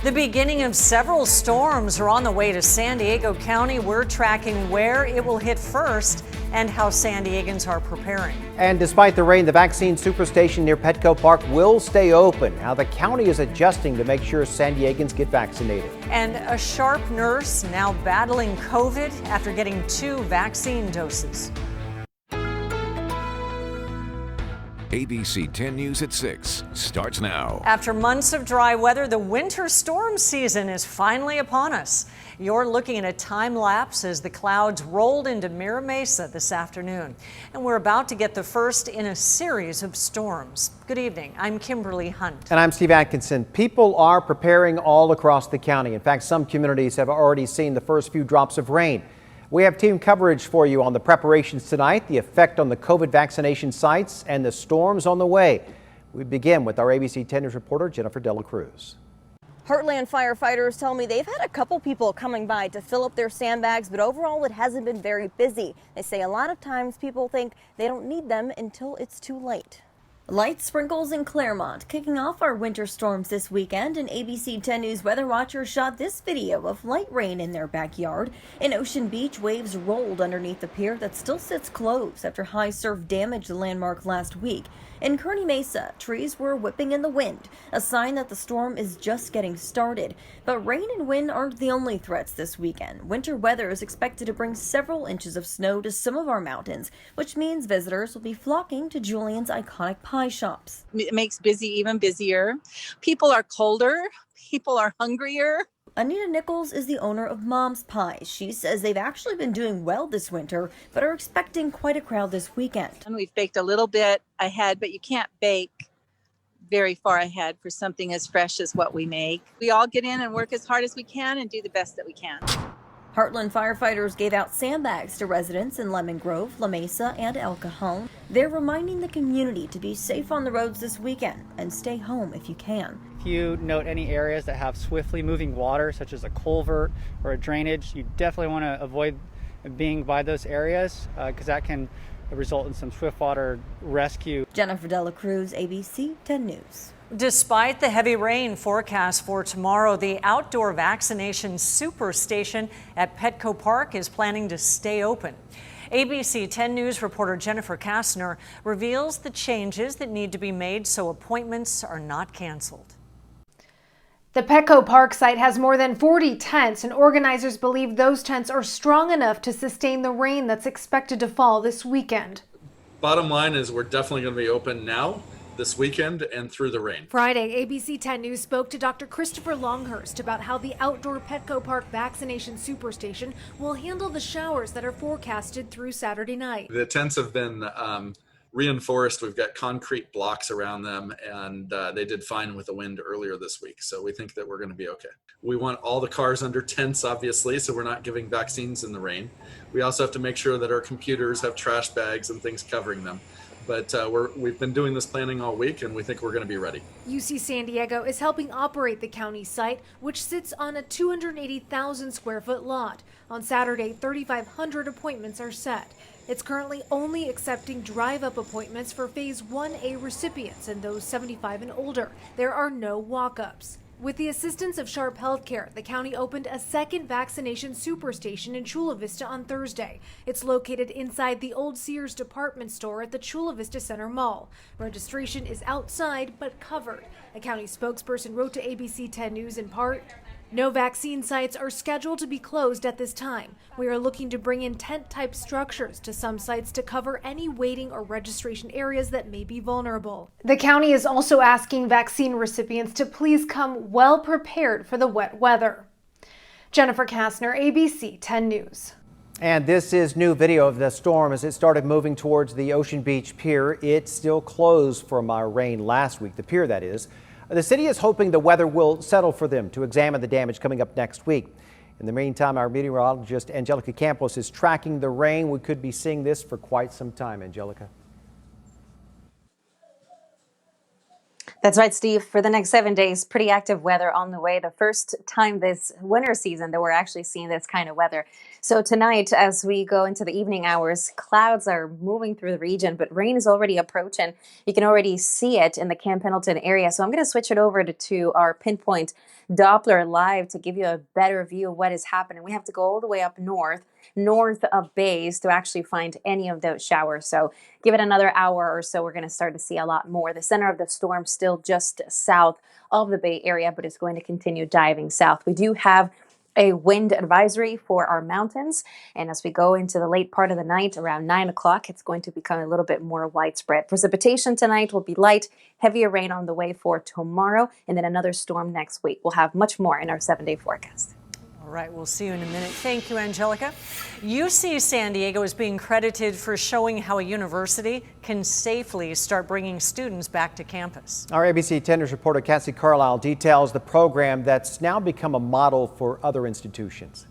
The beginning of several storms are on the way to San Diego County. We're tracking where it will hit first and how San Diegans are preparing. And despite the rain, the vaccine superstation near Petco Park will stay open. How the county is adjusting to make sure San Diegans get vaccinated. And a sharp nurse now battling COVID after getting 2 vaccine doses. ABC 10 News at 6 starts now. After months of dry weather, the winter storm season is finally upon us. You're looking at a time lapse as the clouds rolled into Mira Mesa this afternoon. And we're about to get the first in a series of storms. Good evening. I'm Kimberly Hunt. And I'm Steve Atkinson. People are preparing all across the county. In fact, some communities have already seen the first few drops of rain. We have team coverage for you on the preparations tonight, the effect on the COVID vaccination sites, and the storms on the way. We begin with our ABC 10 News reporter, Jennifer Dela Cruz. Heartland firefighters tell me they've had a couple people coming by to fill up their sandbags, but overall it hasn't been very busy. They say a lot of times people think they don't need them until it's too late. Light sprinkles in Claremont, kicking off our winter storms this weekend. An ABC 10 News weather watcher shot this video of light rain in their backyard. In Ocean Beach, waves rolled underneath the pier that still sits closed after high surf damaged the landmark last week. In Kearney Mesa, trees were whipping in the wind, a sign that the storm is just getting started. But rain and wind aren't the only threats this weekend. Winter weather is expected to bring several inches of snow to some of our mountains, which means visitors will be flocking to Julian's iconic pie shops. It makes busy even busier. People are colder. People are hungrier. Anita Nichols is the owner of Mom's Pies. She says they've actually been doing well this winter, but are expecting quite a crowd this weekend. And we've baked a little bit ahead, but you can't bake very far ahead for something as fresh as what we make. We all get in and work as hard as we can and do the best that we can. Heartland firefighters gave out sandbags to residents in Lemon Grove, La Mesa, and El Cajon. They're reminding the community to be safe on the roads this weekend and stay home if you can. If you note any areas that have swiftly moving water, such as a culvert or a drainage, you definitely want to avoid being by those areas because that can result in some swift water rescue. Jennifer Dela Cruz, ABC 10 News. Despite the heavy rain forecast for tomorrow, the outdoor vaccination superstation at Petco Park is planning to stay open. ABC 10 News reporter Jennifer Kastner reveals the changes that need to be made so appointments are not canceled. The Petco Park site has more than 40 tents, and organizers believe those tents are strong enough to sustain the rain that's expected to fall this weekend. Bottom line is we're definitely going to be open now, this weekend, and through the rain. Friday, ABC 10 News spoke to Dr. Christopher Longhurst about how the outdoor Petco Park vaccination superstation will handle the showers that are forecasted through Saturday night. The tents have been reinforced. We've got concrete blocks around them, and they did fine with the wind earlier this week. So we think that we're going to be okay. We want all the cars under tents, obviously, so we're not giving vaccines in the rain. We also have to make sure that our computers have trash bags and things covering them. But we've been doing this planning all week, and we think we're going to be ready. UC San Diego is helping operate the county site, which sits on a 280,000 square foot lot. On Saturday, 3,500 appointments are set. It's currently only accepting drive-up appointments for Phase 1A recipients and those 75 and older. There are no walk-ups. With the assistance of Sharp Healthcare, the county opened a second vaccination superstation in Chula Vista on Thursday. It's located inside the old Sears department store at the Chula Vista Center Mall. Registration is outside but covered. A county spokesperson wrote to ABC 10 News in part, "No vaccine sites are scheduled to be closed at this time. We are looking to bring in tent-type structures to some sites to cover any waiting or registration areas that may be vulnerable." The county is also asking vaccine recipients to please come well prepared for the wet weather. Jennifer Kastner, ABC 10 News. And this is new video of the storm as it started moving towards the Ocean Beach Pier. It's still closed from our rain last week, the pier that is. The city is hoping the weather will settle for them to examine the damage coming up next week. In the meantime, our meteorologist Angelica Campos is tracking the rain. We could be seeing this for quite some time. Angelica. That's right, Steve. For the next 7 days, pretty active weather on the way. The first time this winter season that we're actually seeing this kind of weather. So tonight, as we go into the evening hours, clouds are moving through the region, but rain is already approaching. You can already see it in the Camp Pendleton area. So I'm going to switch it over to our Pinpoint Doppler live to give you a better view of what is happening. We have to go all the way up north of Bays to actually find any of those showers. So give it another hour or so, we're going to start to see a lot more. The center of the storm still just south of the Bay Area, but it's going to continue diving south. We do have a wind advisory for our mountains. And as we go into the late part of the night, around 9 o'clock, it's going to become a little bit more widespread. Precipitation tonight will be light, heavier rain on the way for tomorrow, and then another storm next week. We'll have much more in our 7-day forecast. All right, we'll see you in a minute. Thank you, Angelica. UC San Diego is being credited for showing how a university can safely start bringing students back to campus. Our ABC 10 News reporter Cassie Carlisle details the program that's now become a model for other institutions.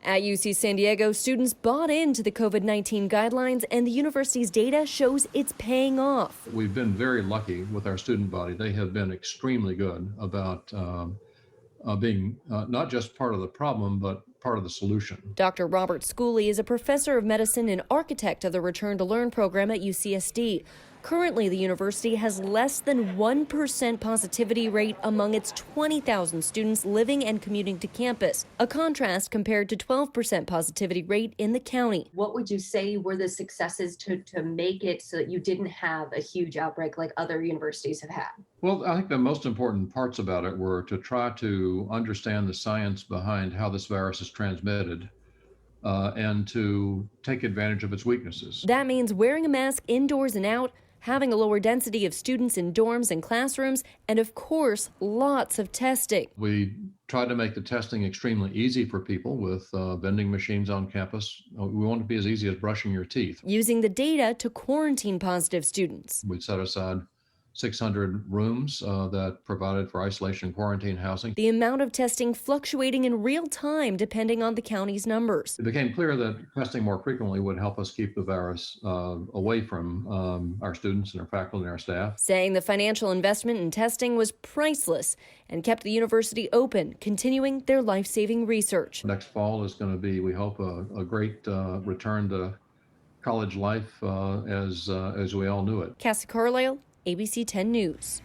At UC San Diego, students bought into the COVID-19 guidelines, and the university's data shows it's paying off. We've been very lucky with our student body. They have been extremely good about being not just part of the problem, but part of the solution. Dr. Robert Schooley is a professor of medicine and architect of the Return to Learn program at UCSD. Currently, the university has less than 1% positivity rate among its 20,000 students living and commuting to campus, a contrast compared to 12% positivity rate in the county. What would you say were the successes to make it so that you didn't have a huge outbreak like other universities have had? Well, I think the most important parts about it were to try to understand the science behind how this virus is transmitted and to take advantage of its weaknesses. That means wearing a mask indoors and out, having a lower density of students in dorms and classrooms, and of course, lots of testing. We tried to make the testing extremely easy for people with vending machines on campus. We want it to be as easy as brushing your teeth. Using the data to quarantine positive students. We set aside 600 rooms that provided for isolation and quarantine housing. The amount of testing fluctuating in real time depending on the county's numbers. It became clear that testing more frequently would help us keep the virus away from our students and our faculty and our staff. Saying the financial investment in testing was priceless and kept the university open, continuing their life-saving research. Next fall is going to be, we hope, a great return to college life as we all knew it. Cassie Carlisle, ABC 10 News.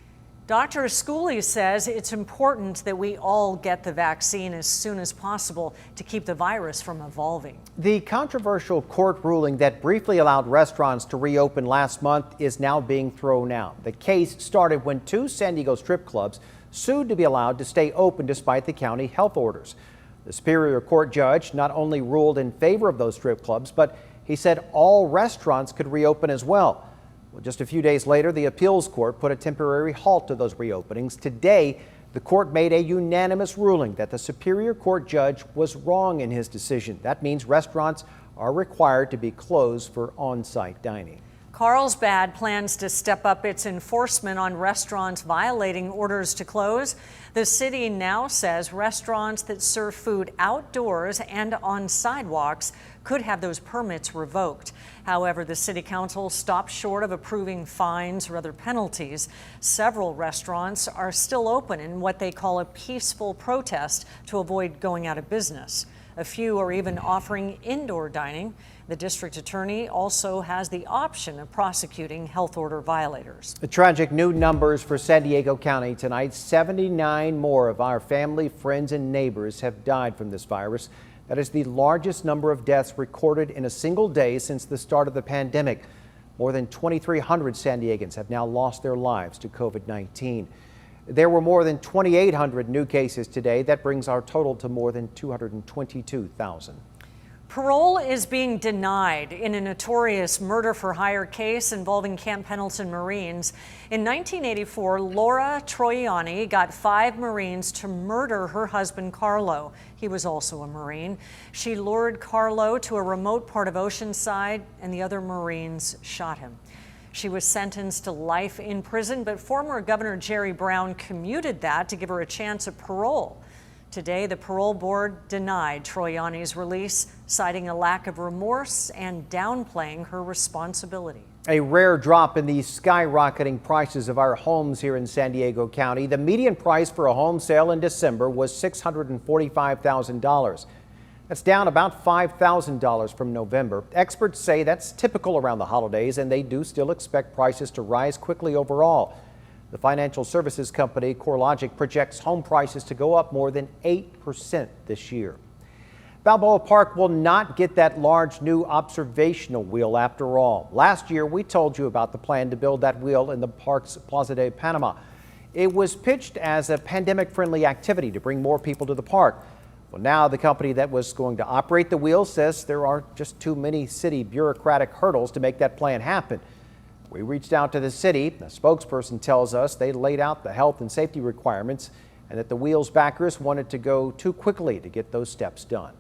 Dr. Schooley says it's important that we all get the vaccine as soon as possible to keep the virus from evolving. The controversial court ruling that briefly allowed restaurants to reopen last month is now being thrown out. The case started when 2 San Diego strip clubs sued to be allowed to stay open despite the county health orders. The Superior Court judge not only ruled in favor of those strip clubs, but he said all restaurants could reopen as well. Well, just a few days later, the appeals court put a temporary halt to those reopenings. Today, the court made a unanimous ruling that the Superior Court judge was wrong in his decision. That means restaurants are required to be closed for on-site dining. Carlsbad plans to step up its enforcement on restaurants violating orders to close. The city now says restaurants that serve food outdoors and on sidewalks could have those permits revoked. However, the city council stopped short of approving fines or other penalties. Several restaurants are still open in what they call a peaceful protest to avoid going out of business. A few are even offering indoor dining. The district attorney also has the option of prosecuting health order violators. The tragic new numbers for San Diego County tonight. 79 more of our family, friends, and neighbors have died from this virus. That is the largest number of deaths recorded in a single day since the start of the pandemic. More than 2,300 San Diegans have now lost their lives to COVID-19. There were more than 2,800 new cases today. That brings our total to more than 222,000. Parole is being denied in a notorious murder-for-hire case involving Camp Pendleton Marines. In 1984, Laura Troiani got 5 Marines to murder her husband, Carlo. He was also a Marine. She lured Carlo to a remote part of Oceanside, and the other Marines shot him. She was sentenced to life in prison, but former Governor Jerry Brown commuted that to give her a chance at parole. Today, the parole board denied Troiani's release, citing a lack of remorse and downplaying her responsibility. A rare drop in the skyrocketing prices of our homes here in San Diego County. The median price for a home sale in December was $645,000. That's down about $5,000 from November. Experts say that's typical around the holidays, and they do still expect prices to rise quickly overall. The financial services company CoreLogic projects home prices to go up more than 8% this year. Balboa Park will not get that large new observational wheel after all. Last year, we told you about the plan to build that wheel in the park's Plaza de Panama. It was pitched as a pandemic-friendly activity to bring more people to the park. Well, now the company that was going to operate the wheel says there are just too many city bureaucratic hurdles to make that plan happen. We reached out to the city. A spokesperson tells us they laid out the health and safety requirements and that the wheel's backers wanted to go too quickly to get those steps done.